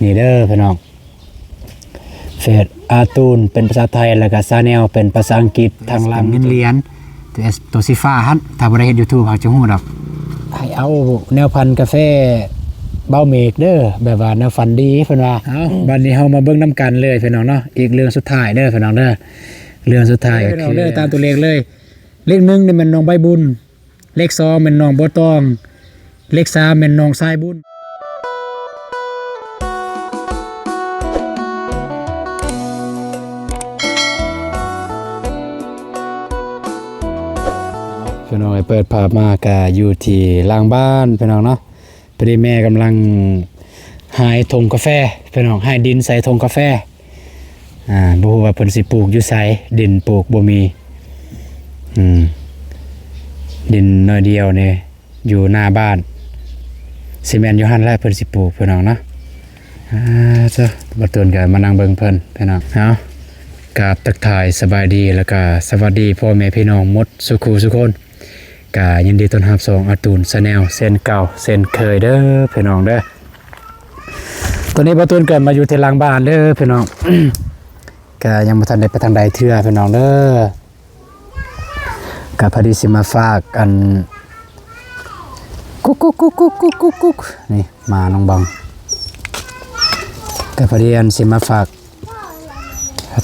นี่เด้อพี่น้องเฟซอาตูนเป็นภาษาไทยแล้วก็ซาแนลเป็นภาษาอังกฤษทางล่างเงินเหรียญตัวSตัวสีฟ้าฮั่นถ้าบ่ได้เฮ็ด YouTube เขาจะฮู้ดอกให้เอาแนวพันธุ์กาแฟเบ้าเมกเด้อแบบว่าแนวฟันดีเพิ่นว่าบัดนี้เฮามาเบิ่งนํกันเลยพี่น้องเนาะอีกเรื่องสุดท้ายเด้อพี่น้องเด้อเรื่องสุดท้ายก็คือเด้อตามตัวเลขเลยเลข1นี่มันน้องใบบุญเลข2มันน้องบ่ตองเลข3มันน้องสายบุญพี่น้องเปิดภาพมาก็อยู่ที่ล่างบ้านพี่น้องเนาะพอดีแม่กำลังหายธงกาแฟพี่น้องให้ดินใส่ธงกาแฟบ่ฮู้ว่าเพิ่นสิปลูกอยู่ไสดินปลูกบ่มีดินน้อยเดียวนี่อยู่หน้าบ้านซีเมนต์อยู่หั่นแหละเพิ่นสิปลูกพี่น้องเนาะจ้ะบ่ตื่นก็มานั่งเบิ่งเพิ่นพี่น้องเนาะกราบทักทายสบายดีแล้วก็สวัสดีพ่อแม่พี่น้องหมดสุขุทุกคนก็ยินดีต้อนรับสู่อาตูนชาแนลเส้นเก่าเส้นเคยเด้อพี่น้องเด้อตอนนี้อาตูนเกิดมาอยู่ที่หลังบ้านเด้อพี่น้อง ก็ยังบ่ทันได้ไปทางใดเทื่อพี่น้องเด้อก็พอดีสิมาฝากอันกุ๊กกุ๊กกุ๊กกุ๊กกุ๊กกุ๊กกุ๊กนี่มาน้องบังก็พอดีอันสิมาฝาก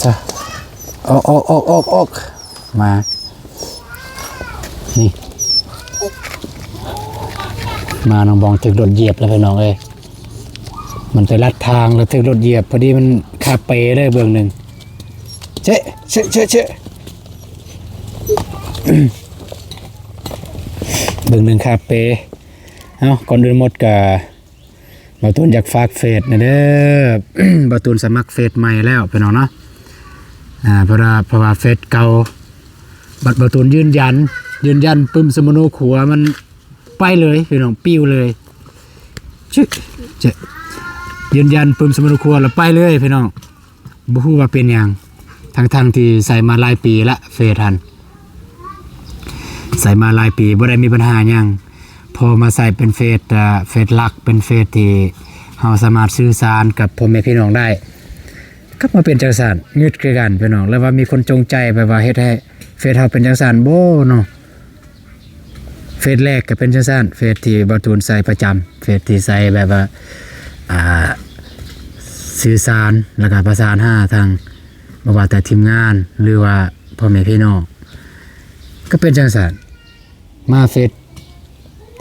จ้ะออกมานี่มาน้องบองถึงรถเหยียบแล้วพี่น้องเอ้ยมันไปลัดทางแล้วถึงรถเหยียบพอดีมันคาเปได้เบื้องหนึ่งเจ๊เบื้องหนึ่งคาเปก่อนอื่นหมดกับบาตูนอยากฝากเฟซนะเด้อบาตูนสมัครเฟซใหม่แล้วพี่น้องเนาะเพราะว่าเฟซเก่าบัตรบาตูนยืนยันปึ้มสมโนขัวมันไปเลยพี่น้องปิ้วเลยยืนยันปึ้มสมโนขัวแล้วไปเลยพี่น้องบ่ฮู้ว่าเป็นหยังทั้งที่ใส่มาหลายปีละเฟซทันใส่มาหลายปีบ่ได้มีปัญหาหยังพอมาใส่เป็นเฟซหลักเป็นเฟซที่เฮาสามารถสื่อสารกับพ่อแม่พี่น้องได้ก็มาเป็นจังซั่นงึดคือกันพี่น้องแล้วว่ามีคนจงใจแบบว่าเฮ็ดให้เฟซเฮาเป็นจังซั่นบ่เนาะเฟซแรกก็เป็นจังซั่นเฟซที่บ่ตูนใส่ประจำเฟซที่ใส่แบบว่าสื่อสารแล้วก็ประสานหาทางบ่ว่าแต่ทีมงานหรือว่าพ่อแม่พี่น้องก็เป็นจังซั่นมาเฟซ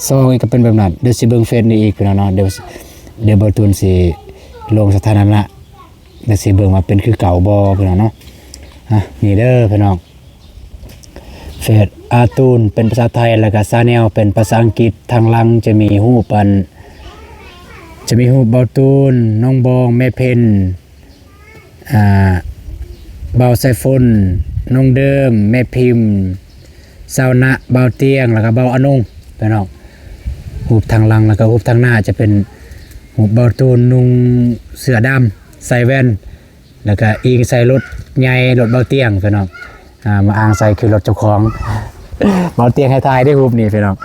2อีกก็เป็นแบบนั้นเดี๋ยวสิเบิ่งเฟซนี้อีกพี่น้องเนาะเดี๋ยวบ่ตูนสิลงสถานะเดี๋ยวสิเบิ่งว่าเป็นคือเก่าบ่พี่น้องเนาะนี่เด้อพี่น้องเฟซอาตูนเป็นภาษาไทยแล้วก็ซาแนลเป็นภาษาอังกฤษทางหลังจะมีรูปบาตูนน้องบองแม่เพ็ญเบาไซฟนน้องเดิมแม่พิมพ์สาวนะเบาเตียงแล้วก็เบาอนงพี่น้องรูปทางหลังแล้วก็รูปทางหน้าจะเป็นรูปบาตูนนุ่งเสื้อดำใส่แว่นแล้วก็อิงใส่รถใหญ่รถเบาเตียงพี่น้องมาอ้างใส่คือรถเจ้าของเบาเตียงให้ทายได้รูปนี้พี่น้อง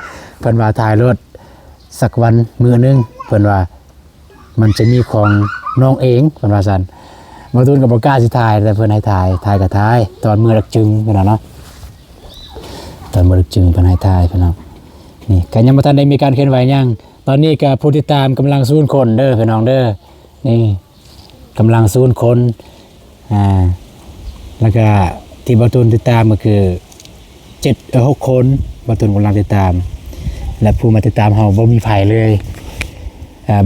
เพิ่นว่าถ่ายรถสักวันมื้อนึงเพิ่นว่ามันจะมีของน้องเองเพิ่นว่าซั่นเบาตูนก็บ่กล้าสิถ่ายแต่เพิ่นให้ถ่ายก็ถ่ายตอนมื้อรักจึงพี่น้องเนาะตอนมื้อรักจึงเพิ่นให้ถ่ายพี่น้องนี่ก็ยังบ่ทันได้มีการเคลื่อนไหวหยังตอนนี้ก็ผู้ติดตามกำลังสูญคนเด้อพี่น้องเด้อนี่กำลังสูญคนแล้วก็ที่บาตูนติดตามก็คือ6 คนบาตูนกำลังติดตามและผู้มาติดตามเฮาบ่มีไผเลย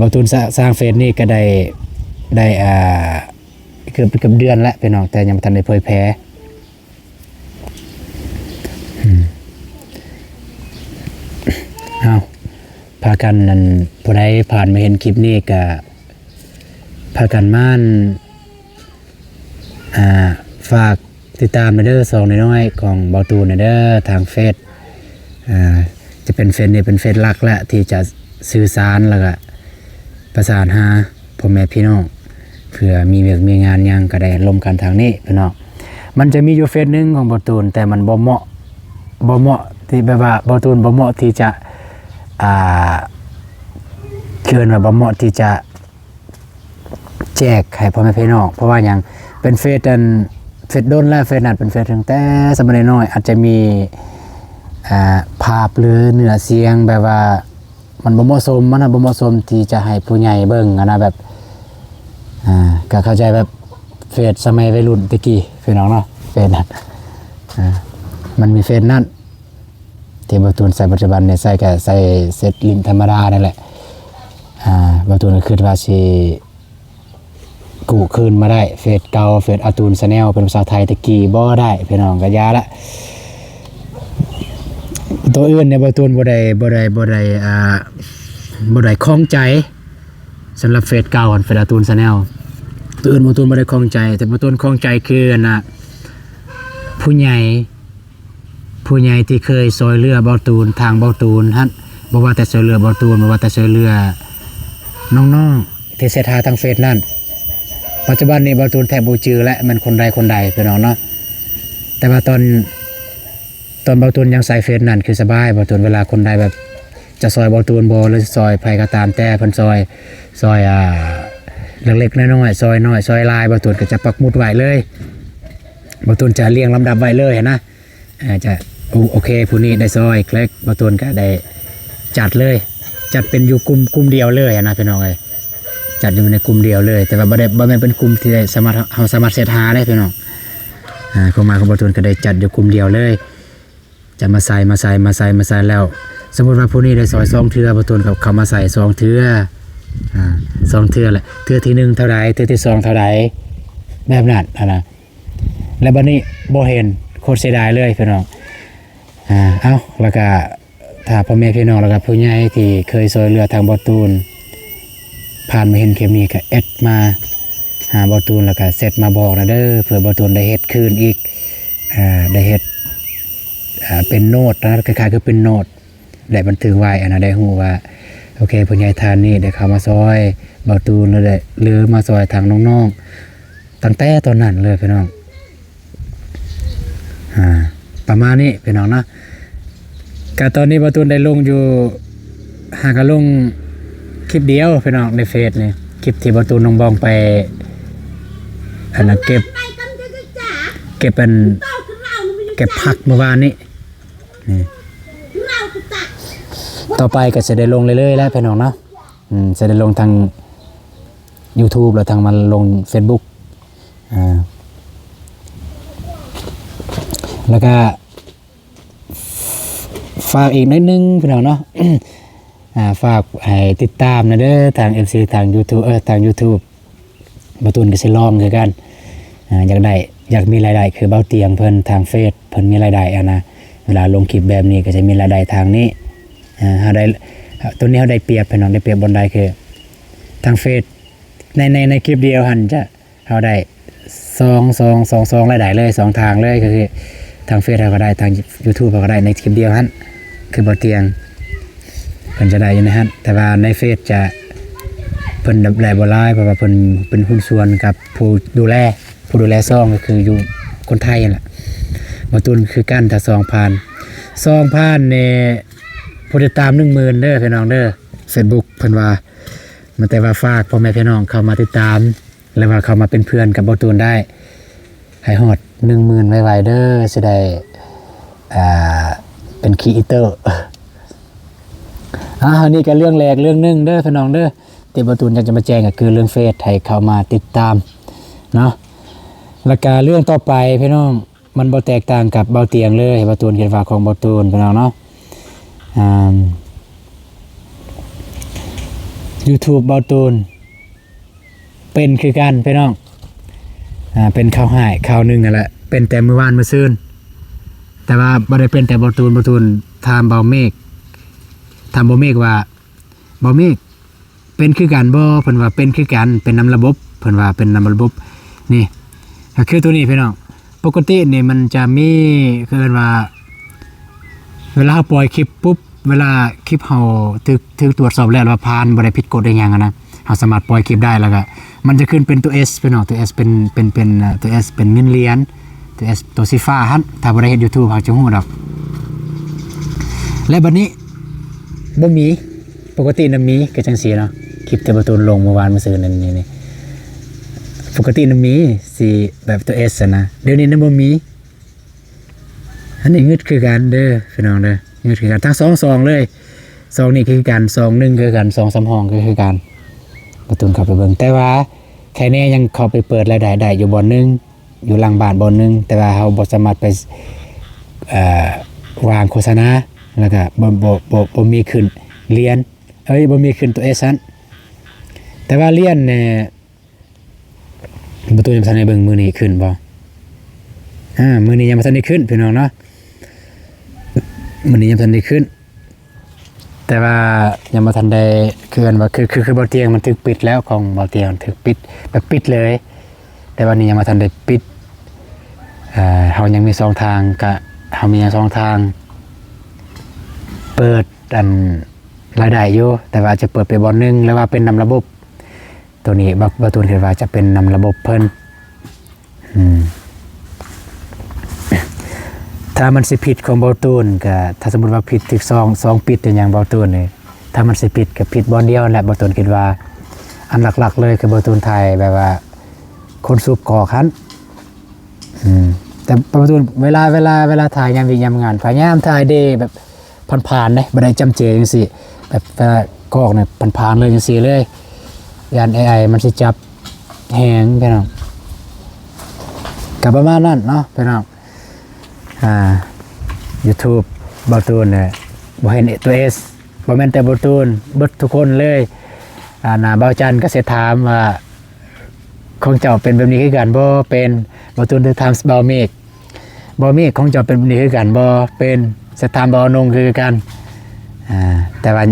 บาตูนสร้างเฟซนี่ก็ได้เกือบเดือนแล้วพี่น้องแต่ยังบ่ทันได้เผยแพร่พากันนั่นผู้ใดผ่านมาเห็นคลิปนี้ก็พากันม่านฝากติดตามเด้อ2น้อยๆของเบาตูนเด้อทางเฟซจะเป็นเฟซนี่เป็นเฟซหลักและที่จะสื่อสารแล้วก็ประสานหาพ่อแม่พี่น้องเพื่อมีเรื่องมีงานยังก็ได้ร่วมกันทางนี้พี่น้องมันจะมีอยู่เฟซนึงของเบาตูนแต่มันบ่เหมาะที่แบบว่าเบาตูนบ่เหมาะที่จะเคินว่าบ่เหมาะที่จะ แจกให้พ่อแม่พี่น้องเพราะว่าหยังเป็นเฟซอันเฟซโดนแล้วเฟซนั้นเป็นเฟซตั้งแต่สมัยน้อยอาจจะมีภาพหรือเนื้อเสียงแบบว่ามันบ่เหมาะสมมันบ่เหมาะสมที่จะให้ผู้ใหญ่เบิ่งนะแบบก็เข้าใจแบบเฟซสมัยวัยรุ่นตะกี้พี่น้องเนาะเฟซนั้นมันมีเฟซนั้นที่บ่ตูนใส่ปัจจุบันเนี่ยใส่ก็ใส่เซตลิงธรรมดานั่นแหละบ่ตูนก็คิดว่าสิกูคืนมาได้เฟซเก่าเฟซอาตูนชาแนลเป็นภาษาไทยตะกี้บ่ได้พี่น้องก็ยาละตัวอื่นเนี่ยบ่ตูนบ่ได้คล้องใจสำหรับเฟซเก่าเฟซอาตูนชาแนลตัวอื่นบ่ตูนบ่ได้คล้องใจแต่บ่ตูนคล้องใจคือผู้ใหญ่ที่เคยซอยเรือบ่ตูนทางบ่ตูนฮะบ่ว่าแต่ซอยเรือบ่ตูนบ่ว่าแต่ซอยเรือน้องๆที่เสถาทางเฟซนั่นปัจจุบันนี้บ่ตูนแทบบ่จือและมันคนใดพี่น้องเนาะแต่ว่าตอนบ่ตูนยังใส่เฟซนั่นคือสบายบ่ตูนเวลาคนใดแบบจะซอยบ่ตูนบ่หรือซอยไผก็ตามแต่เพิ่นซอยเล็กๆน้อยๆซอยน้อยซอยลายบ่ตูนก็จะปักหมุดไว้เลยบ่ตูนจะเรียงลำดับไว้เลยนะจะโอเคผู้นี้ได้ซอยคลิกบ่ตูนก็ได้จัดเลยจัดเป็นอยู่กลุ่มเดียวเลยนะพี่น้องเอ้ยจัดอยู่ในกลุ่มเดียวเลยแต่ว่าบ่แม่นเป็นกลุ่มที่ได้สามารถเสร็จหาได้พี่น้องเข้ามาของบ่ตูนก็ได้จัดอยู่กลุ่มเดียวเลยจะมาใส่แล้วสมมุติว่าผู้นี้ได้ซอย2เทื่อบ่ตูนก็เข้ามาใส่2เทื่อ2เทื่อแหละเทื่อที่1เท่าใดเทื่อที่2เท่าใดแบบนั้นนะแล้วบัดนี้บ่เห็นโคตรเสียดายเลยพี่น้องเอาแล้วก็ถ้าพ่อแม่พี่น้องแล้วก็ผู้ใหญ่ที่เคยซอยเรือทางบ่ตูนผ่านมาเห็นคลิปนี้ก็แอดมาหาบ่ตูนแล้วก็เสร็จมาบอกนะเด้อเผื่อบ่ตูนได้เฮ็ดคืนอีกได้เฮ็ดเป็นโน้ตนะคล้ายๆคือเป็นโน้ตได้บันทึกไว้นะได้ฮู้ว่าโอเคผู้ใหญ่ทานนี่ได้เข้ามาซอยบ่ตูนหรือมาซอยทางน้องๆตั้งแต่ตอนนั้นเลยพี่น้องประมาณนี้พี่น้องนะก็ตอนนี้บ่ตูนได้ลงอยู่หากลงคลิปเดียวพี่น้องในเฟซนี่คลิปที่บ่ตูนน้องบองไปอันนั้นเก็บผักเมื่อวานนี้ต่อไปก็จะได้ลงเรื่อยๆแล้วพี่น้องนะจะได้ลงทาง YouTube แล้วทางมันลง Facebook แล้วก็ฝากอีกนิดนึงพี่น้องเนาะฝากให้ติดตามนะเด้อทาง FC ทาง YouTube ทาง YouTube บ่ตูนก็สิลองคือกันอยากมีรายได้คือเบ้าเตียงเพิ่นทางเฟซเพิ่นมีรายได้นะเวลาลงคลิปแบบนี้ก็จะมีรายได้ทางนี้เฮาได้ตัวนี้เฮาได้เปรียบพี่น้องได้เปรียบบนใดคือทางเฟซในคลิปเดียวหั่นจะเฮาได้2รายได้เลย2ทางเลยก็คือทางเฟซเราก็ได้ทาง YouTube เราก็ได้ในคลิปเดียวหั่นคือบ่เตียงเพิ่นจะได้อยู่ในหั่นแต่ว่าในเฟซจะเพิ่นได้บ่หลายเพราะว่าเพิ่นเป็นหุ้นส่วนกับผู้ดูแลซองก็คืออยู่คนไทยนั่นแหละบ่ตูนคือกันถ้า2,000เนี่ยผู้ติดตาม 10,000 เด้อพี่น้องเด้อ Facebook เพิ่นว่ามันแต่ว่าฝากพ่อแม่พี่น้องเข้ามาติดตามแล้วว่าเข้ามาเป็นเพื่อนกับบ่ตูนได้ให้ฮอด 10,000 ไวๆเด้อสิได้เป็นครีเอเตอร์อันนี้ก็เรื่องแรกเรื่องนึงเด้อพี่น้องเด้อที่บ่ตูนอยากจะมาแจ้งก็คือเรื่องเฟซให้เข้ามาติดตามเนาะแล้วก็เรื่องต่อไปพี่น้องมันบ่แตกต่างกับเบาเตียงเลยบ่ตูนคิดว่าของบ่ตูนพี่น้องเนาะYouTube เบาตูนเป็นคือกันพี่น้องเป็นข่าวหายข่าวนึงนั่นแหละเป็นแต่เมื่อวานมื้อซื่นแต่ว่าบ่ได้เป็นแต่เบาตูนถามเบาเมฆว่าเบาเมฆเป็นคือกันบ่เพิ่นว่าเป็นคือกันเป็นนำระบบเพิ่นว่าเป็นนำระบบนี่ก็คือตัวนี้พี่น้องปกตินี่มันจะมีคือว่าเวลาปล่อยคลิปปุ๊บเวลาคลิปเฮาถูกตรวจสอบแล้วว่าผ่านบ่ได้ผิดกฎได้หยังนะเฮาสามารถปล่อยคลิปได้แล้วก็มันจะขึ้นเป็นตัว S พี่น้องตัว S เป็นตัว S เป็นเงินเหรียญตัว S ตัวสีฟ้าหั่นถ้าบ่ได้เฮ็ด YouTube เฮาจะฮู้ดอกและบัดนี้บ่มีปกติน่ะมีก็จังซี่เนาะคลิปที่บ่ตูนลงเมื่อวานมื้อซื่อนี่ ปกติมันมีสีแบบตัว S อะนะเดี๋ยวนี้มันบ่มีอันนี้งึดคือกันเด้อพี่น้องเด้องึดคือกันทั้ง2 2เลย2นี่คือกัน2 1คือกัน2 3ห้องคือกันประตูเข้าไปเบิ่งแต่ว่าแค่นี้ยังเข้าไปเปิดรายได้อยู่บ่อนนึงอยู่หลังบ้านบ่อนนึงแต่ว่าเฮาบ่สามารถไปวางโฆษณาแล้วก็บ่มีขึ้นเรียนบ่มีขึ้นตัว S ซั้นแต่ว่าเรียนเนี่ยประตูยังบ่ทันได้เบิ่งมื้อนี้ขึ้นบ่มื้อนี้ยังบ่ทันได้ขึ้นพี่น้องเนาะมื้อนี้ยังบ่ทันได้ขึ้นแต่ว่ายังบ่ทันได้คือกันว่าคือบ่เตียงมันถูกปิดแล้วของบ่เตียงถูกปิดแบบปิดเลยแต่วันนี้ยังบ่ทันได้ปิดเฮายังมี2ทางก็เฮามี2ทางเปิดอันรายได้อยู่แต่ว่าจะเปิดไปบ่อนนึงแล้วว่าเป็นนำระบบตัวนี้บ่ตูนคิดว่าจะเป็นนำระบบเพิ่นถ้ามันสิผิดของบ่ตูนก็ถ้าสมมุติว่าผิดถึก2ปิดอย่างบ่ตูนนี่ถ้ามันสิผิดก็ผิดบ่อนเดียวแหละบ่ตูนคิดว่าอันหลักๆเลยคือบ่ตูนไทยแบบว่าคนสูบก่อคันแต่บ่ตูนเวลาถ่ายยามวิ่งยามงานพยายามถ่ายเดแบบผ่านๆเด้บ่ได้จำเจจังซี่แบบเวลากอกเนี่ยผ่านๆเลยจังซี่เลยยาน AI มันสิจับแฮงพี่น้องก็ประมาณนั้นเนาะพี่น้องYouTube บ่ตูนเนี่ยบ่เห็นตัว S บ่แม่นแต่บ่ตูนเบิดทุกคนเลยน่ะเบาจันก็สิถามว่าของเจ้าเป็นแบบนี้คือกันบ่เป็นบ่ตูนได้ถามเบาเมฆของเจ้าเป็นแบบนี้คือกันบ่เป็นสิถามเบานงคือกันแต่ว่า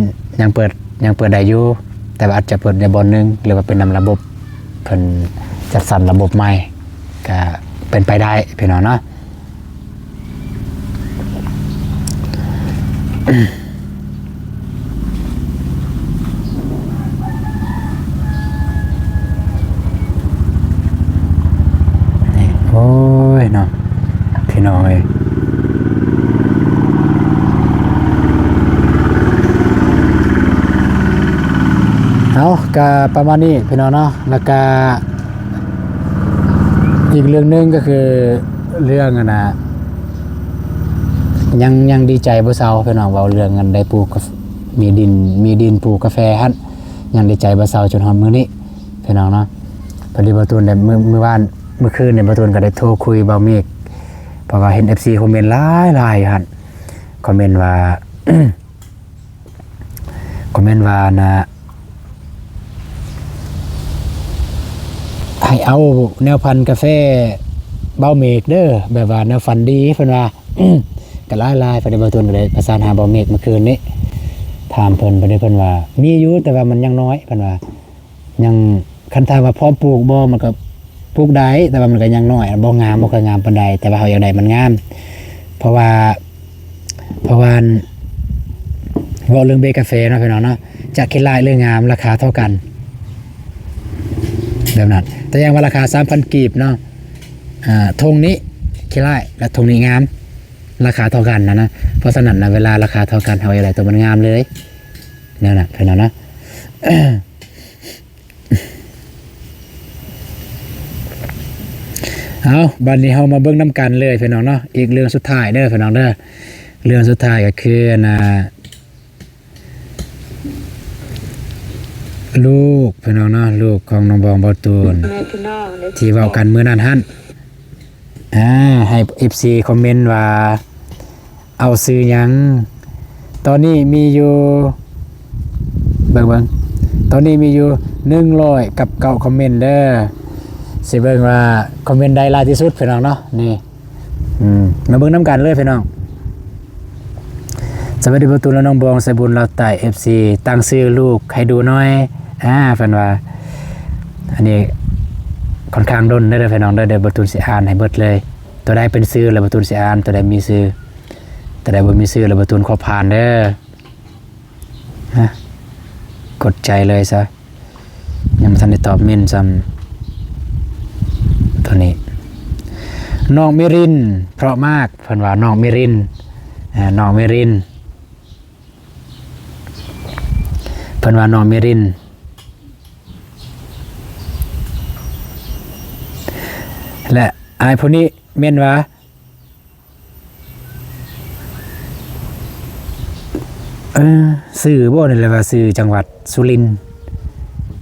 ยังเปิดได้อยู่แต่ว่าอาจจะเปิดในบ่อนนึงหรือว่าเป็นนำระบบเพิ่นจัดสรรระบบใหม่ก็เป็นไปได้พี่น้องเนาะนี่โอ้ยเนาะพี่น้องเอ้ยเอาก็ประมาณนี้พี่น้องเนาะแล้วก็อีกเรื่องนึงก็คือเรื่องนะยังดีใจบ่เซาพี่น้องเว้าเรื่องกันได้ปลูกมีดินปลูกกาแฟหั่นยังดีใจบ่เซาจนฮอดมื้อนี้พี่น้องเนาะพอดีบ่ตูนได้เมื่อวานเมื่อคืนเนี่ยบ่ตูนก็ได้โทรคุยเบาเมฆเพราะว่าเห็น FC คอมเมนต์หลายหั่นคอมเมนต์ว่า คอมเมนต์ว่านะให้เอาแนวพันธุ์กาแฟเบาเมฆเด้อแบบว่าแนวฟันดีเพิ่นว่า ก็หลายๆเพิ่นได้บ่ตูนก็ได้ประสานหาเบาเมฆเมื่อคืนนี้ถามเพิ่นเพิ่นว่ามีอยู่แต่ว่ามันยังน้อยเพิ่นว่ายังคันถามว่าพร้อมปลูกบ่มันก็ปลูกได้แต่ว่ามันก็ยังน้อยบ่งามบ่ค่อยงามปานใดแต่ว่าเฮาอยากได้มันงามเพราะว่าเว้าเรื่องเบกาแฟเนาะพี่น้องเนาะจะคิดหลายเรื่องงามราคาเท่ากันแบบนั้นแต่ยังว่าราคา 3,000 กีบเนาะธงนี้คิดหลายและธงนี้งามราคาเท่ากันนะเพราะฉะนั้นนะเวลาราคาเท่ากันเฮาอะไรตัวมันงามเลยนั่นน่ะพี่น้องนะ เอาบัดนี้เฮามาเบิ่งนำกันเลยพี่น้องเนาะอีกเรื่องสุดท้ายเด้อพี่น้องเด้อเรื่องสุดท้ายก็คือลูกพี่น้องเนาะลูกของน้องบองบ่ตูนที่เว้ากันมื้อนั้นหั่นให้ FC คอมเมนต์ว่าเอาซื้อหยังตอนนี้มีอยู่เบิ่งตอนนี้มีอยู่100กับ9คอมเมนต์เด้อสิเบิ่งว่าคอมเมนต์ใดหลายที่สุดพี่น้องเนาะนี่มาเบิ่งนำกันเลยพี่น้องสวัสดีประตูและน้องบองใส่บุญเราใต้ FC ตั้งชื่อลูกให้ดูหน่อยเพิ่นว่าอันนี้ค่อนข้างดนเด้อพี่น้องเด้อเดี๋ยวประตูสิอ่านให้เบิดเลยตัวใดเป็นชื่อแล้วประตูสิอ่านตัวใดมีชื่อตัวใดบ่มีชื่อแล้วประตูขอผ่านเด้อกดใจเลยซะยังบ่ทันได้ตอบเม่นซ้ำตัวนี้น้องมิรินเพราะมากเพิ่นว่าน้องมิรินน้องมิรินเพิ่นว่าน้องมิริน และอายผู้นี้เม่นว่าสื่อบ่นี่แหละว่าสื่อจังหวัดสุรินทร์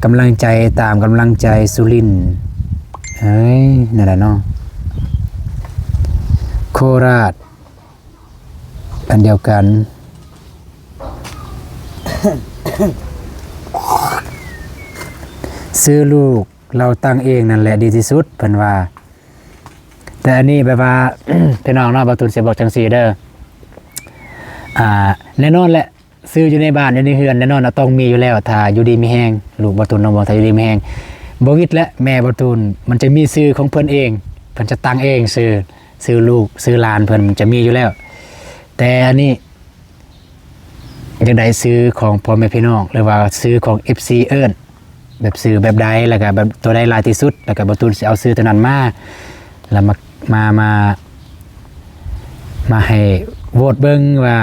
กำลังใจตามกำลังใจสุรินทร์เฮ้ยนั่นแหละเนาะโคราชอันเดียวกัน ซื้อลูกเราตั้งเองนั่นแหละดีที่สุดเพิ่นว่าแต่อันนี้แบบว่า พี่น้องเนาะบ่ตุนสิบอกจังซี่เด้อแน่นอนแหละซื้ออยู่ในบ้านอยู่ในเฮือนแน่นอนต้องมีอยู่แล้วถ้าอยู่ดีมีแฮงลูกบ่ตุนน้องบ่ถ้าอยู่ดีมีแฮงบ่วิดและแม่บ่ตุนมันจะมีชื่อของเพิ่นเองเพิ่นจะตั้งเองชื่อลูกชื่อหลานเพิ่นมันจะมีอยู่แล้วแต่อันนี้จังได๋ซื้อของพ่อแม่พี่น้องหรือว่าซื้อของ FC เอิ้นแบบซื้อแบบใดแล้วก็แบบตัวใดหลายที่สุดแล้วก็บ่ตุนสิเอาซื้อตัวนั้นมาแล้วมาให้โหวตเบิ่งว่า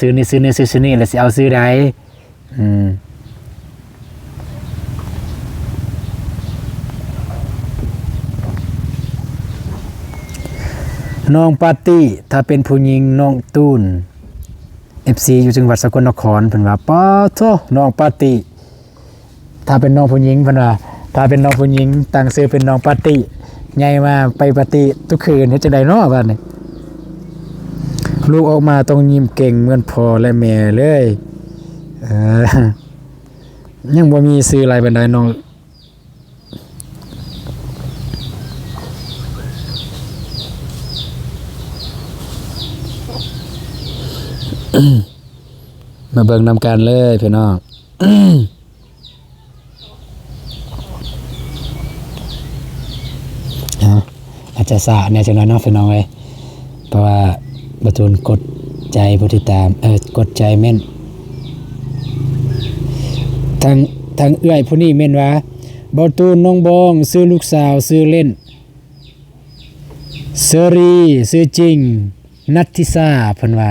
ซื้อนี่ซื้อนี่ซื้อนี่แล้วสิเอาซื้อใดน้องปาร์ตี้ถ้าเป็นผู้หญิงน้องตูน FC อยู่จังหวัดสกลนครเพิ่นว่าป้าโธน้องปาร์ตี้ถ้าเป็นน้องผู้หญิงเพิ่นว่าถ้าเป็นน้องผู้หญิงตั้งชื่อเป็นน้องปาร์ตี้ใหญ่มาไปปาร์ตี้ทุกคืนเฮ็ดจังได๋เนาะบัดนี้ลูกออกมาต้องยิ้มเก่งเหมือนพ่อและแม่เลยยังบ่มีชื่ออะไรบันไดน้องมาเบิ่งนำกันเลยพี่น้องอาจจะสะเนี่ยจังนั้นเนาะพี่น้องเอ้ยเพราะว่าบ่ตูนกดใจผู้ติดตามกดใจแม่นทางเอื้อยผู้นี้แม่นว่าบ่ตูนน้องบองซื้อลูกสาวซื้อเล่นเซรีซื้อจริงนัทธิสาเพิ่นว่า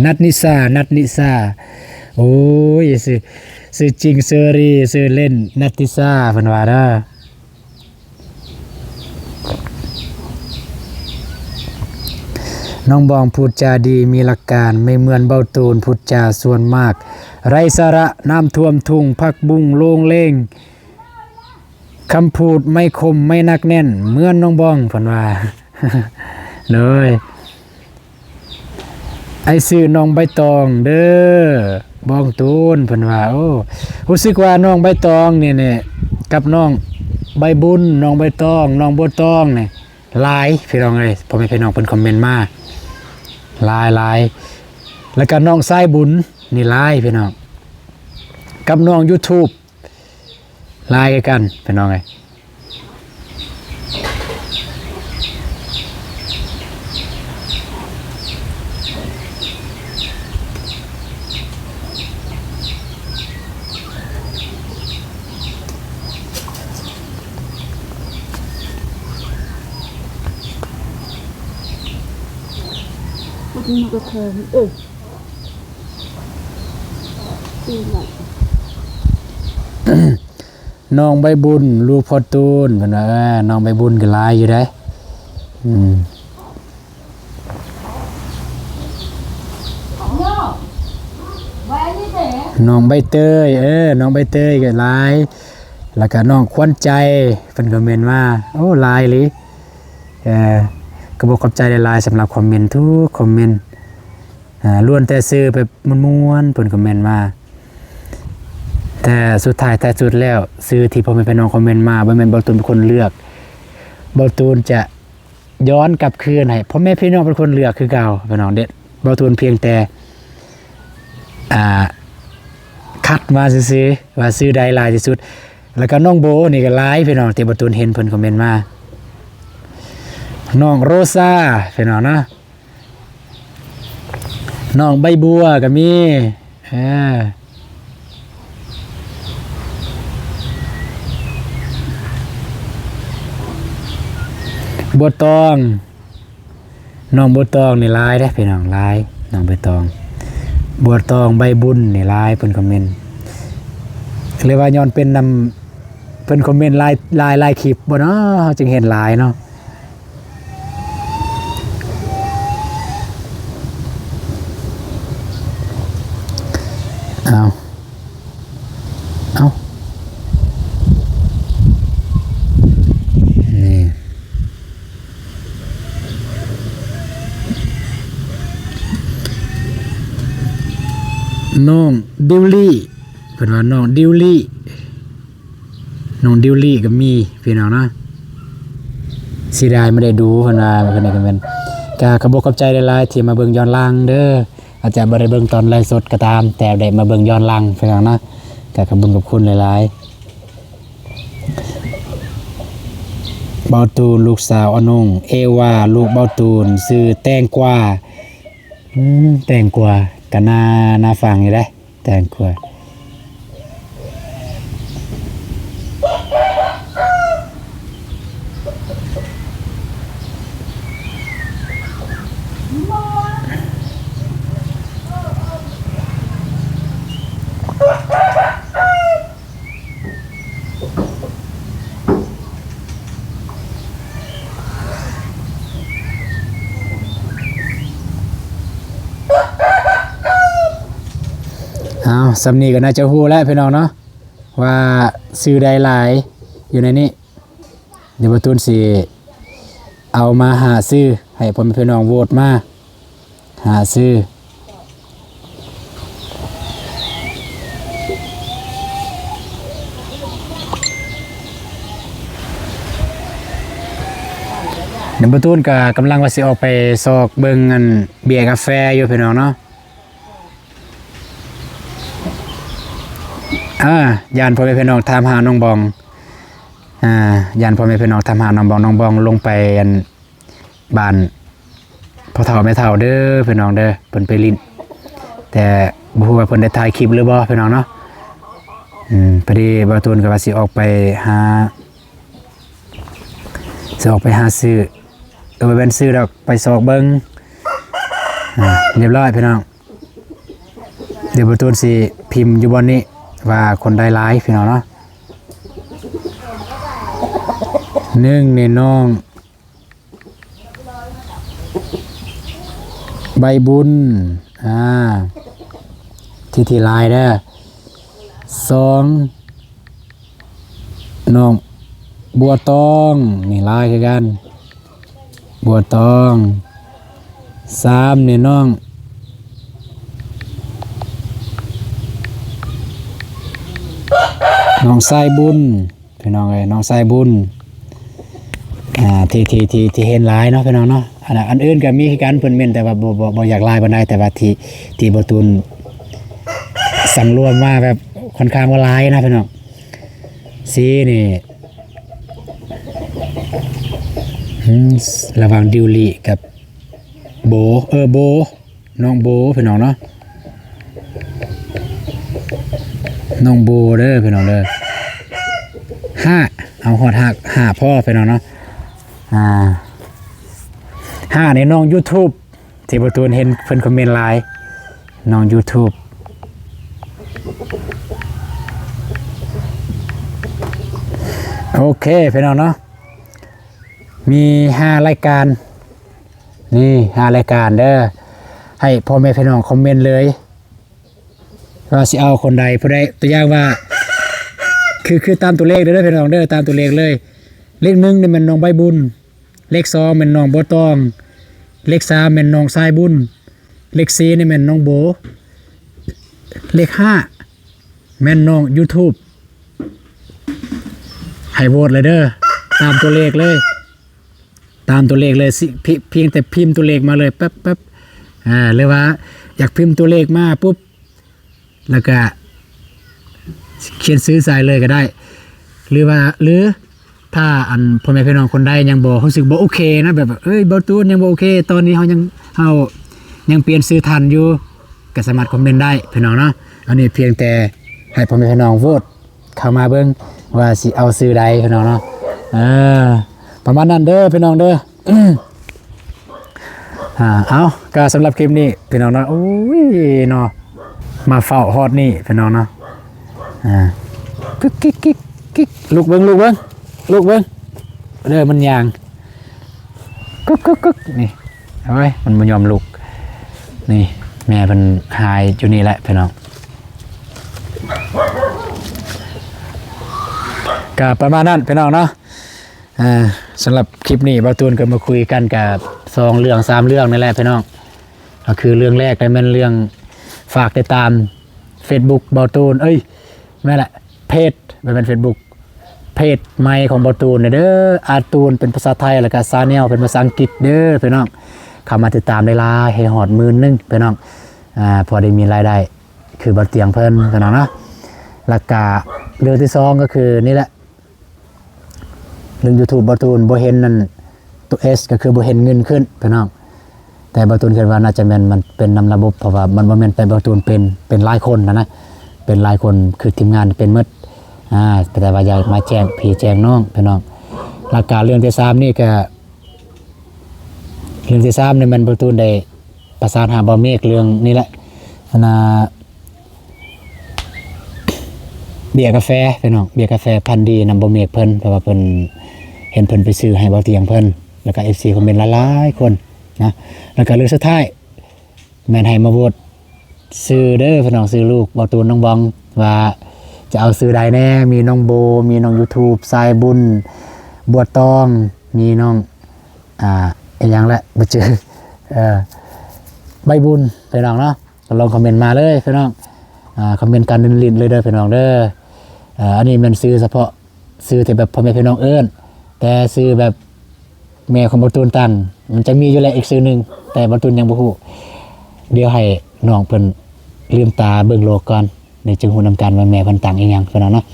นัทนิสาโอ้ยซื้อจริงเซรีซื้อเล่นนัทธิสาเพิ่นว่าเด้อน้องบองพูดจาดีมีหลักการไม่เหมือนเบาตูนพูดจาส่วนมากไรสาระน้ำท่วมทุ่งพักบุ้งโล่งเล่งคำพูดไม่คมไม่นักแน่นเหมือนน้องบองเพิ่นว่า เลยไอ้ซื้อน้องใบตองเด้อบองตูนเพิ่นว่าโอ้รู้สึกว่าน้องใบตองเนี่ยกับน้องใบบุญน้องใบตองน้องบัวตองเนี่ยหลายพี่น้องเอ้ยพ่อแม่พี่น้องเพิ่นคอมเมนต์มาหลายแล้วก็น้องสายบุญนี่หลายพี่น้องกับน้อง YouTube หลายกันพี่น้องเอ้ยมันก็เพิ่มน้องใบบุญลูกพ่อตูนเพิ่นว่าน้องใบบุญก็หลายอยู่ได้น้องใบเตยน้องใบเตยก็หลายแล้วก็น้องควันใจเพิ่นก็เมนว่าโอ้หลายอีหลีก็บอกขอบใจหลายๆสำหรับคอมเมนต์ทุกคอมเมนต์ล้วนแต่ซื้อแบบม่วนๆเพิ่นคอมเมนต์มาแต่สุดท้ายแต่สุดแล้วซื้อที่พ่อแม่พี่น้องคอมเมนต์มาบ่แม่นเบาตูนเป็นคนเลือกเบาตูนจะย้อนกลับคืนให้พ่อแม่พี่น้องเป็นคนเลือกคือเก่าพี่น้องเด็ดเบาตูนเพียงแต่คัดมาซื่อๆว่าซื้อใดหลายที่สุดแล้วก็น้องโบนี่ก็หลายพี่น้องที่เบาตูนเห็นเพิ่นคอมเมนต์มาน้องโรซาพี่น้องนะน้องใบบัวก็มีบัวตองน้องบัวตองนี่หลายเด้พี่น้องหลายน้องใบตองบัวตองใบบุญนี่หลายเพิ่นคอมเมนต์เรียกว่าย้อนเป็นนำ เพิ่นคอมเมนต์หลายคลิปบ่เนาะจึงเห็นหลายเนาะเอานี่น้องดิวลี่เพิ่นว่าน้องดิวลี่ก็มีพี่น้องเนาะสิได้ไม่ได้ดูเพิ่นว่าเพิ่นนี่ก็แม่นก็ขอบคุณขอบใจหลายๆที่มาเบิ่งย้อนหลังเด้ออาจจะบ่ได้เบิ่งตอนไลฟ์สดก็ตามแต่ได้มาเบิ่งย้อนหลังพี่น้องเนาะก็ขอบคุณกับคุณหลายๆเบาตูนลูกสาวอนงเอวาลูกเบาตูนชื่อแตงกวาแตงกวาก็น่าฟังอยู่เด้แตงกวาเอาสำนีก็น่าจะฮู้แล้วพี่น้องเนาะว่าซื้อได้หลายอยู่ในนี้เดี๋ยวบ่ตูนสิเอามาหาซื้อให้พ่อแม่พี่น้องโหวตมาหาซื้อเดี๋ยวบ่ตูนก็กำลังว่าสิออกไปซอกเบิ่งอันเบียร์กาแฟอยู่พี่น้องเนาะยานพ่อแม่พี่น้องถามหาน้องบองยานพ่อแม่พี่น้องถามหาน้องบองลงไปอันบ้านพ่อเฒ่าแม่เฒ่าเด้อพี่น้องเด้อเพิ่นไปลิ้นแต่บ่ฮู้ว่าเพิ่นได้ถ่ายคลิปหรือบ่พี่น้องเนาะพอดีบ่าวตูนก็ว่าสิออกไปหาซื้อไปเป็นซื้อดอกไปสอกเบิ่งเรียบร้อยพี่น้องเดี๋ยวบ่าวตูนสิพิมพ์อยู่บนนี้ว่าคนได้หลายพี่น้องเนาะ1นี่น้องใบบุญที่ลายเด้อ2น้องบัวตองนี่ลายคือกันบัวตอง3นี่น้องสายบุญพี่น้องเอ้ยน้องสายบุญที่เห็นหลายเนาะพี่น้องเนาะอันอื่นก็มีคือกันเพิ่นเม่นแต่ว่าบ่อยากลายปานใดแต่ว่าที่บ่ตูนสั่งรวมมาแบบค่อนข้างว่าหลายนะพี่น้องสีนี่ระหว่างดิวลี่กับโบน้องโบพี่น้องเนาะน้องโบเด้อพี่น้องเด้อ5เอาฮอด5พ่อพี่น้องเนาะ5ในน้อง YouTube ที่บ่ตูนเห็นเพิ่นคอมเมนต์หลายน้อง YouTube โอเคพี่น้องเนาะมี5รายการนี่5รายการเด้อให้พ่อแม่พี่น้องคอมเมนต์เลยว่าสิเอาคนใดผู้ใดตัวอย่างว่าคือตามตัวเลขเด้อพี่น้องเด้อตามตัวเลขเลยเลข1นี่มันน้องใบบุญเลข2มันน้องบ่ตองเลข3มันน้องสายบุญเลข4นี่มันน้องโบเลข5แม่นน้อง YouTube ให้โหวตเลยเด้อตามตัวเลขเลยสิเพียงแต่พิมพ์ตัวเลขมาเลยแป๊บหรือว่าอยากพิมพ์ตัวเลขมาปุ๊บแล้วก็เขียนซื้อใส่เลยก็ได้หรือถ้าอันพ่อแม่พี่น้องคนใดยังบ่รู้สึกบ่โอเคนะแบบบ่ตูนยังบ่โอเคตอนนี้เฮายังเปลี่ยนซื้อทันอยู่ก็สามารถคอมเมนต์ได้พี่น้องเนาะอันนี้เพียงแต่ให้พ่อแม่พี่น้องโหวตเข้ามาเบิ่งว่าสิเอาซื้อใดพี่น้องเนาะประมาณนั้นเด้อพี่น้องเด้อเอาก็สำหรับคลิปนี้พี่น้องเนาะโอ้ยเนาะมาเฝ้าฮอดนี่พี่น้องเนาะกิ๊ก ลูกเบิ้งลูกเบิ้งลูกเบิ้งเด้อมันยางกึกกึกกึกนี่เอาไว้มันบ่ยอมลุกนี่แม่เป็นหายอยู่นี่แหละพี่น้องก็ประมาณนั้นพี่น้องเนาะสำหรับคลิปนี้บ่าวตูนก็มาคุยกันกับ2เรื่อง3เรื่องนี่แหละพี่น้องก็คือเรื่องแรกก็เป็นเรื่องฝากติดตาม Facebook บ่าวตูนแม่แหละเพจเป็น Facebook เพจใหม่ของบ่าวตูนเด้ออาร์ตูนเป็นภาษาไทยแล้วก็ซาแนลเป็นภาษาอังกฤษเด้อพี่น้องเข้ามาติดตามได้ล่ะให้ฮอด10,000พี่น้องพอได้มีรายได้คือบ่เตียงเพิ่นพี่น้องเนาะแล้วก็เรื่องที่2ก็คือนี่แหละเรื่อง YouTube บ่าวตูนบ่เห็นนั่นตัว S ก็คือบ่เห็นเงินขึ้นพี่น้องแต่บ่าวตูนคิดว่าน่าจะแม่นมันเป็นนำระบบเพราะว่ามันบ่แม่นแต่บ่าวตูนเป็นหลายคนนะเป็นหลายคนคือทีมงานเป็นหมดแต่ว่าอยากมาแจ้งพี่แจ้งน้องพี่น้องหลักการเรื่องที่3นี่ก็เรื่องที่3นี่มันบ่าวตูนได้ประสานหาบ่าวเมฆเรื่องนี่แหละเบียร์กาแฟพี่น้องเบียร์กาแฟพันธุ์ดีนำบ่าวเมฆเพิ่นเพราะว่าเพิ่นเห็นเพิ่นไปซื้อให้บ่าวเตียงเพิ่นแล้วก็ FC คอมเมนต์หลายๆคนนะแล้วก็เรื่องสุดท้ายแม่นให้มาโหวตซื้อเด้อพี่น้องซื้อลูกบ่าวตูนน้องบองว่าจะเอาซื้อใดแน่มีน้องโบมีน้อง YouTube สายบุญบัวตองมีน้องอีกอย่างละบ่เจอใบบุญพี่น้องเนาะก็ลองคอมเมนต์มาเลยพี่น้องคอมเมนต์กันลิ้นเลยเด้อพี่น้องเด้ออันนี้มันซื้อเฉพาะซื้อแต่แบบพ่อแม่พี่น้องเอิ้นแต่ซื้อแบบแม่ของบ่าวตูนตั้งมันจะมีอยู่แหละอีกซื้อนึงแต่บ่าวตูนยังบ่ฮู้เดี๋ยวให้น้องเพิ่นลืมตาเบิ่งโลกก่อนในจึงฮู้นำกันว่าแม่เพิ่นตั้งอีหยังพี่น้องเนาะ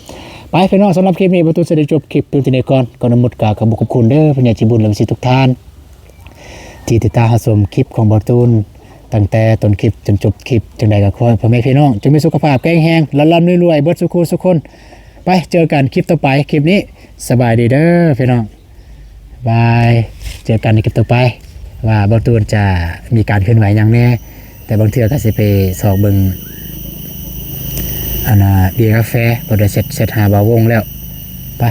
ไปพี่น้องสำหรับคลิปนี้บ่าวตูนสิได้จบคลิปตัวที่นี้ก่อนก่อนหมดก็ขอบคุณเด้อผู้ใหญ่ใจบุญและทุกท่านที่ติดตามรับชมคลิปของบ่าวตูนตั้งแต่ต้นคลิปจนจบคลิปจังใดก็ขอให้พ่อแม่พี่น้องจงมีสุขภาพแข็งแรงร่ำๆรวยๆเบิดสุขสุขคนไปเจอกันคลิปต่อไปคลิปนี้สบายดีเด้อพี่น้องบายเจอกันในคลิปต่อไปว่าบ่าวตูนจะมีการเคลื่อนไหวอย่างแน่แต่บางเทื่อก็สิไปสอบเบิ่งเบียร์กาแฟบ่ได้เสร็จหาบ่าววงแล้วไป